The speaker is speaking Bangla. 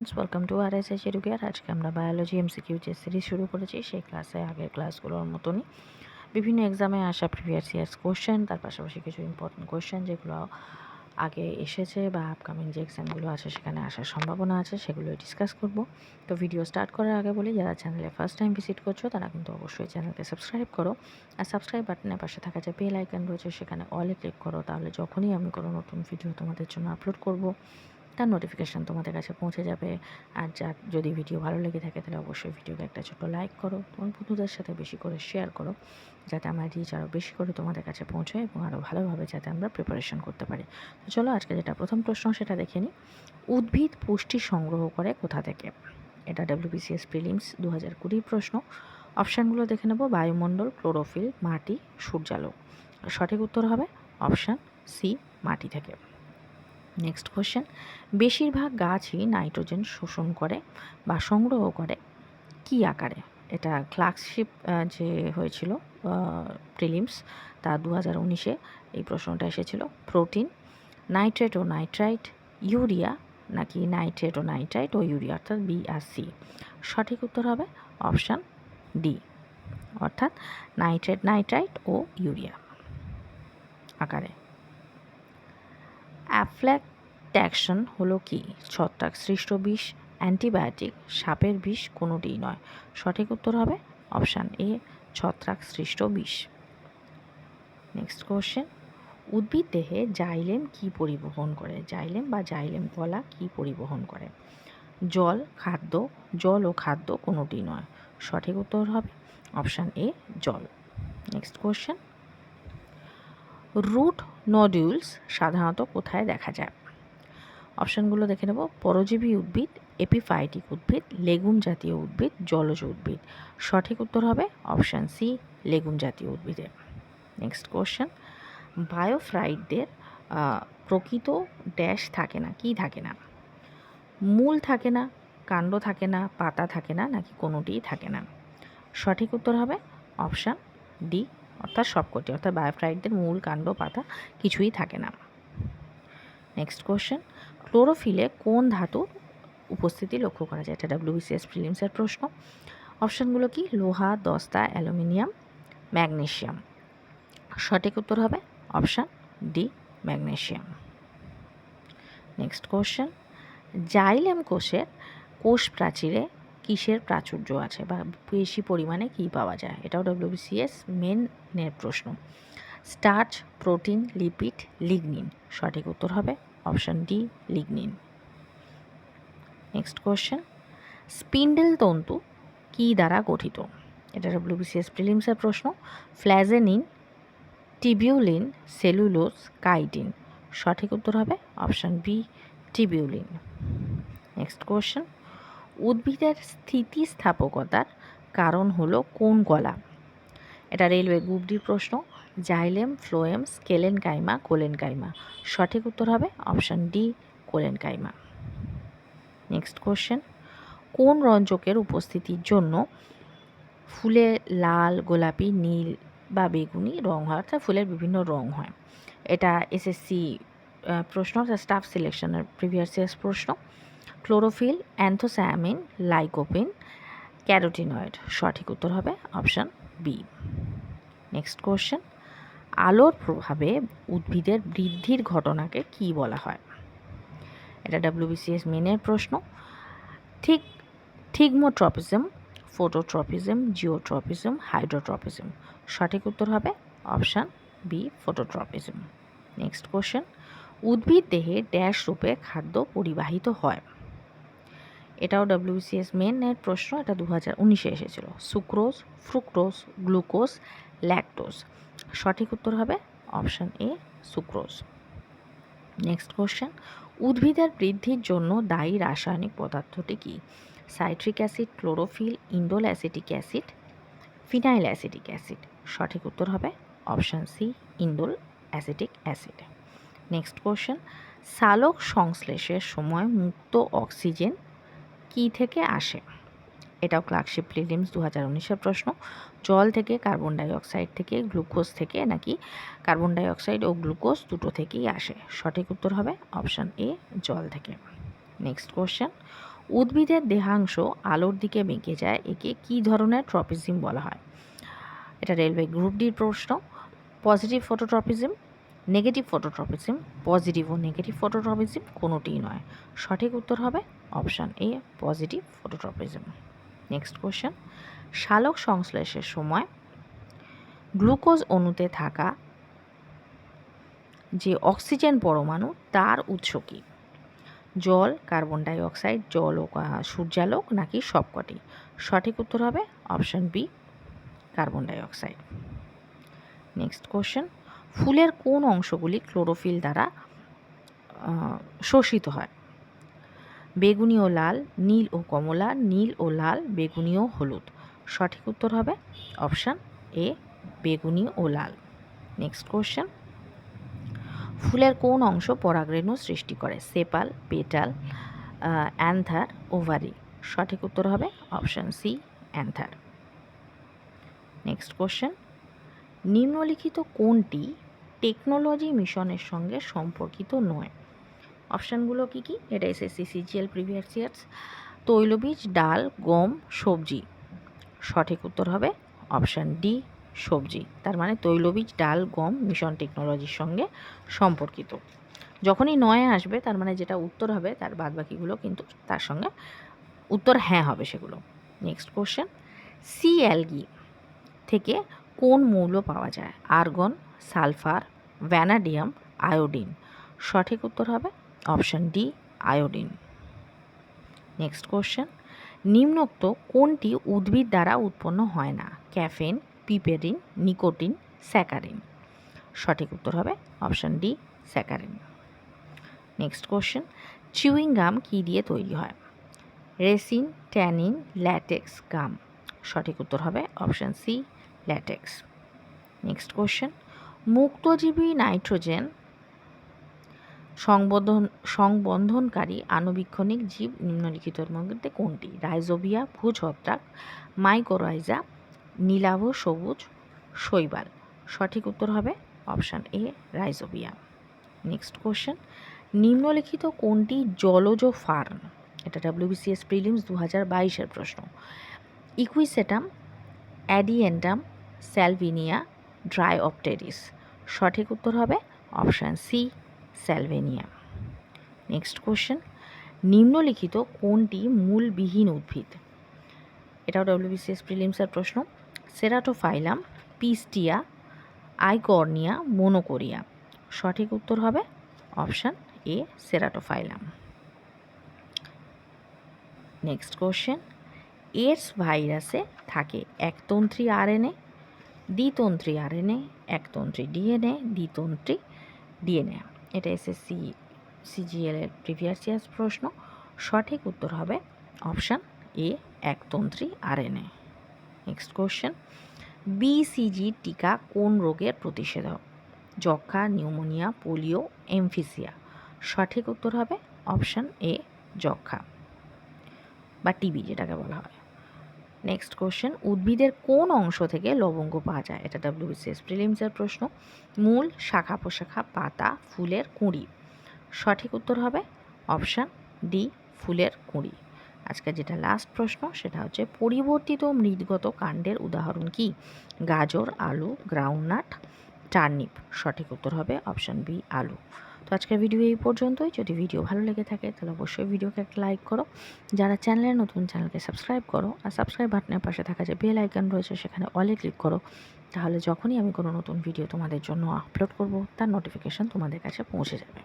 Welcome to RSH educare. আজকে আমরা বায়োলজি এমসিকিউ যে সিরিজ শুরু করেছি সেই ক্লাসে আগের ক্লাসগুলোর মতনই বিভিন্ন এক্সামে আসা প্রিভিয়াস ইয়ার্স কোশ্চেন, তার পাশাপাশি কিছু ইম্পর্টেন্ট কোশ্চেন যেগুলো আগে এসেছে বা আপকামিং যে এক্সামগুলো আছে সেখানে আসার সম্ভাবনা আছে সেগুলো ডিসকাস করব। তো ভিডিও স্টার্ট করার আগে বলি, যারা চ্যানেলে ফার্স্ট টাইম ভিজিট করছো তারা কিন্তু অবশ্যই চ্যানেলকে সাবস্ক্রাইব করো, আর সাবস্ক্রাইব বাটনের পাশে থাকা যে বেল আইকন রয়েছে সেখানে অলে ক্লিক করো, তাহলে যখনই আমি কোনো নতুন ভিডিও তোমাদের জন্য আপলোড করব তার নোটিফিকেশান তোমাদের কাছে পৌঁছে যাবে। আর যদি ভিডিও ভালো লেগে থাকে তাহলে অবশ্যই ভিডিওকে একটা ছোটো লাইক করো, তোমার বন্ধুদের সাথে বেশি করে শেয়ার করো, যাতে আমার রিচ আরও বেশি করে তোমাদের কাছে পৌঁছায় এবং আরও ভালোভাবে যাতে আমরা প্রিপারেশন করতে পারি। তো চলো আজকে যেটা প্রথম প্রশ্ন সেটা দেখে নিই। উদ্ভিদ পুষ্টি সংগ্রহ করে কোথা থেকে? এটা WBCS প্রিলিমস 2020 প্রশ্ন। অপশানগুলো দেখে নেব। বায়ুমণ্ডল, ক্লোরোফিল, মাটি, সূর্যালোক। সঠিক উত্তর হবে অপশান সি, মাটি থেকে। নেক্সট কোশ্চেন, বেশিরভাগ গাছই নাইট্রোজেন শোষণ করে বা সংগ্রহ করে কী আকারে? এটা ক্লার্কশিপ যে হয়েছিল প্রিলিমস তা 2019-এ এই প্রশ্নটা এসেছিল। প্রোটিন, নাইট্রেট ও নাইট্রাইট, ইউরিয়া, নাকি নাইট্রেট ও নাইট্রাইট ও ইউরিয়া, অর্থাৎ বি আর সি। সঠিক উত্তর হবে অপশান ডি, অর্থাৎ নাইট্রেট, নাইট্রাইট ও ইউরিয়া আকারে। অ্যাফ্ল্যাট্যাকশন হলো কি? ছত্রাক সৃষ্ট বিষ, অ্যান্টিবায়োটিক, সাপের বিষ, কোনোটিই নয়। সঠিক উত্তর হবে অপশান এ, ছত্রাক সৃষ্ট বিষ। নেক্সট কোশ্চেন, উদ্ভিদ দেহে জাইলেম কি পরিবহন করে? জাইলেম বা জাইলেম কলা কি পরিবহন করে? জল, খাদ্য, জল ও খাদ্য কোনোটি নয়। সঠিক উত্তর হবে অপশান এ, জল। নেক্সট কোশ্চেন, রুট নডিউলস সাধারণত কোথায় দেখা যায়? অপশানগুলো দেখে নেব। পরজীবী উদ্ভিদ, এপিফাইটিক উদ্ভিদ, লেগুম জাতীয় উদ্ভিদ, জলজ উদ্ভিদ। সঠিক উত্তর হবে অপশান সি, লেগুম জাতীয় উদ্ভিদে। নেক্সট কোশ্চেন, বায়োফ্রাইটদের প্রকৃত ড্যাশ থাকে না, কি থাকে না? মূল থাকে না, কাণ্ড থাকে না, পাতা থাকে না, নাকি কোনোটিই থাকে না? সঠিক উত্তর হবে অপশান ডি, অর্থাৎ সবকটি, অর্থাৎ বায়োফ্রাইটদের মূল, কাণ্ড, পাতা কিছুই থাকে না। নেক্সট কোশ্চেন, ক্লোরোফিলে কোন ধাতুর উপস্থিতি লক্ষ্য করা যায়? এটা WBCS প্রিলিমসের প্রশ্ন। অপশানগুলো কি? লোহা, দস্তা, অ্যালুমিনিয়াম, ম্যাগনেশিয়াম। সঠিক উত্তর হবে option D, magnesium. Next question, xylem কোষের কোষ প্রাচীরে কিসের প্রাচুর্য আছে বা বেশি পরিমাণে কী পাওয়া যায়? এটাও WBCS মেনের প্রশ্ন। Starch, protein, lipid, lignin. সঠিক উত্তর হবে option D, lignin. Next question, spindle তন্তু কী দ্বারা গঠিত? এটা WBCS প্রিলিমসের প্রশ্ন। ফ্ল্যাজেনিন, টিবিউলিন, সেলুলোজ, কাইটিন। সঠিক উত্তর হবে option B, tubulin. Next question, উদ্ভিদের স্থিতিস্থাপকতার কারণ হলো কোন কলা? এটা রেলওয়ে গ্রুপ ডির প্রশ্ন। Xylem, phloem, sclerenchyma, collenchyma. সঠিক উত্তর হবে option D, collenchyma. Next question, কোন রঞ্জকের উপস্থিতির জন্য ফুলে লাল, গোলাপি, নীল বা বেগুনি রং হয়, অর্থাৎ ফুলের বিভিন্ন রং হয়? এটা SSC প্রশ্ন, স্টাফ সিলেকশনের প্রিভিয়াস ইয়ার্স প্রশ্ন। Chlorophyll, anthocyanin, lycopene, carotenoid. সঠিক উত্তর হবে অপশান বি। নেক্সট কোশ্চেন, আলোর প্রভাবে উদ্ভিদের বৃদ্ধির ঘটনাকে কি বলা হয়? এটা WBCS মেনের প্রশ্ন। Thigmotropism, phototropism, geotropism, hydrotropism. সঠিক উত্তর হবে option B, phototropism. Next question, উদ্ভিদ দেহে ড্যাশ রূপে খাদ্য পরিবাহিত হয়? এটাও WBCS মেনের প্রশ্ন। এটা 2019-এ এসেছিল। Sucrose, fructose, glucose, lactose. সঠিক উত্তর হবে option A, sucrose. Next question, উদ্ভিদের বৃদ্ধির জন্য দায়ী রাসায়নিক পদার্থটি কি? Citric acid, chlorophyll, indole acetic acid, phenyl acetic acid. সঠিক উত্তর হবে option C, indole acetic acid. Next question, সালোক সংশ্লেষের সময় মুক্ত অক্সিজেন কি থেকে আসে? এটাও ক্লার্কশিপ প্রিলিমস 2019-এর প্রশ্ন। জল থেকে, কার্বন ডাইঅক্সাইড থেকে, গ্লুকোজ থেকে, নাকি কার্বন ডাইঅক্সাইড ও গ্লুকোজ দুটো থেকেই আসে? সঠিক উত্তর হবে অপশান এ, জল থেকে। নেক্সট কোশ্চেন, উদ্ভিদের দেহাংশ আলোর দিকে বেঁকে যায়, একে কী ধরনের ট্রপিজম বলা হয়? এটা রেলওয়ে গ্রুপ ডির প্রশ্ন। Positive phototropism, negative phototropism, positive ও নেগেটিভ ফটোট্রপিজম কোনোটিই নয়। সঠিক উত্তর হবে option A, positive phototropism. Next question, সালোক সংশ্লেষের সময় গ্লুকোজ অণুতে থাকা যে অক্সিজেন পরমাণু তার উৎস কী? জল, কার্বন ডাই অক্সাইড, জল ও সূর্যালোক, নাকি সবকটি? সঠিক উত্তর হবে option B, carbon die oxide. Next question, ফুলের কোন অংশগুলি ক্লোরোফিল দ্বারা শোষিত হয়? বেগুনি ও লাল, নীল ও কমলা, নীল ও লাল, বেগুনি ও হলুদ। সঠিক উত্তর হবে অপশান এ, বেগুনি ও লাল। নেক্সট কোশ্চেন, ফুলের কোন অংশ পরাগরেণু সৃষ্টি করে? Sepal, petal, anther, ovary. সঠিক উত্তর হবে option C, anther. Next question, নিম্নলিখিত কোনটি টেকনোলজি মিশনের সঙ্গে সম্পর্কিত নয়? অপশানগুলো কী কী? এটা এসএসসি সিজিএল প্রিভিয়াস ইয়ার্স। তৈলবীজ, ডাল, গম, সবজি। সঠিক উত্তর হবে অপশান ডি, সবজি। তার মানে তৈলবীজ, ডাল, গম মিশন টেকনোলজির সঙ্গে সম্পর্কিত। যখনই নয় আসবে তার মানে যেটা উত্তর হবে তার বাদবাকিগুলো কিন্তু তার সঙ্গে উত্তর হ্যাঁ হবে সেগুলো। নেক্সট কোশ্চেন, সি অ্যালগি থেকে কোন মৌল পাওয়া যায়? Argon, sulphur, vanadium, iodine. সঠিক উত্তর হবে option D, iodine. Next question, নিম্নোক্ত কোনটি উদ্ভিদ দ্বারা উৎপন্ন হয় না? Caffeine, piperine, nicotine, saccharin. সঠিক উত্তর হবে option D, saccharin. Next question, chewing gum কী দিয়ে তৈরি হয়? Resin, tannin, latex, gum. সঠিক উত্তর হবে option C, latex. Next question, মুক্তজীবী নাইট্রোজেন সংবন্ধনকারী আণুবীক্ষণিক জীব নিম্নলিখিতের মধ্যে কোনটি? রাইজোবিয়া, ভূছত্রাক, মাইকোরাইজা, নীলাভ সবুজ, শৈবাল। সঠিক উত্তর হবে অপশান এ, রাইজোবিয়া। নেক্সট কোশ্চেন, নিম্নলিখিত কোনটি জলজ ফার্ন? এটা WBCS প্রিলিমস 2022-এর প্রশ্ন। Equisetum, অ্যাডিয়েন্টাম, Salvinia, ড্রাইঅপটেরিস। সঠিক উত্তর হবে অপশান সি, স্যালভেনিয়া। নেক্সট কোশ্চেন, নিম্নলিখিত কোনটি মূলবিহীন উদ্ভিদ? এটাও WBCS প্রিলিমসের প্রশ্ন। সেরাটোফাইলাম, পিস্টিয়া, আইকর্নিয়া, মোনোকোরিয়া। সঠিক উত্তর হবে option A, Ceratophyllum. Next question, AIDS ভাইরাসে থাকে একতন্ত্রী আরএনএ, দ্বিতন্ত্রী আরএনএ, একতন্ত্রী ডিএনএ, দ্বিতন্ত্রী ডিএনএ। এটা এসএসসি সিজিএল এর প্রিভিয়াস ইয়ার্স প্রশ্ন। সঠিক উত্তর হবে অপশান এ, একতন্ত্রী আরএনএ। নেক্সট কোশ্চেন, BCG টিকা কোন রোগের প্রতিষেধক? যক্ষ্মা, নিউমোনিয়া, পোলিও, এমফিসিয়া। সঠিক উত্তর হবে অপশান এ, যক্ষ্মা বা টিবি যেটাকে বলা হয়। নেক্সট কোশ্চেন, উদ্ভিদের কোন অংশ থেকে লবঙ্গ পাওয়া যায়? এটা WBCS প্রিলিমসের প্রশ্ন। মূল, শাখা প্রশাখা, পাতা, ফুলের কুঁড়ি। সঠিক উত্তর হবে অপশান ডি, ফুলের কুঁড়ি। আজকে যেটা লাস্ট প্রশ্ন সেটা হচ্ছে পরিবর্তিত মৃদগত কাণ্ডের উদাহরণ কি? গাজর, আলু, গ্রাউন্ডনাট, টার্নিপ। সঠিক উত্তর হবে অপশান বি, আলু। তো আজকের ভিডিও এই পর্যন্তই। যদি ভিডিও ভালো লেগে থাকে তাহলে অবশ্যই ভিডিওকে একটা লাইক করো। যারা চ্যানেলে নতুন, চ্যানেলকে সাবস্ক্রাইব করো, আর সাবস্ক্রাইব বাটনের পাশে থাকা যে বেল আইকন রয়েছে সেখানে অলে ক্লিক করো। তাহলে যখনই আমি কোনো নতুন ভিডিও তোমাদের জন্য আপলোড করব তার নোটিফিকেশান তোমাদের কাছে পৌঁছে যাবে।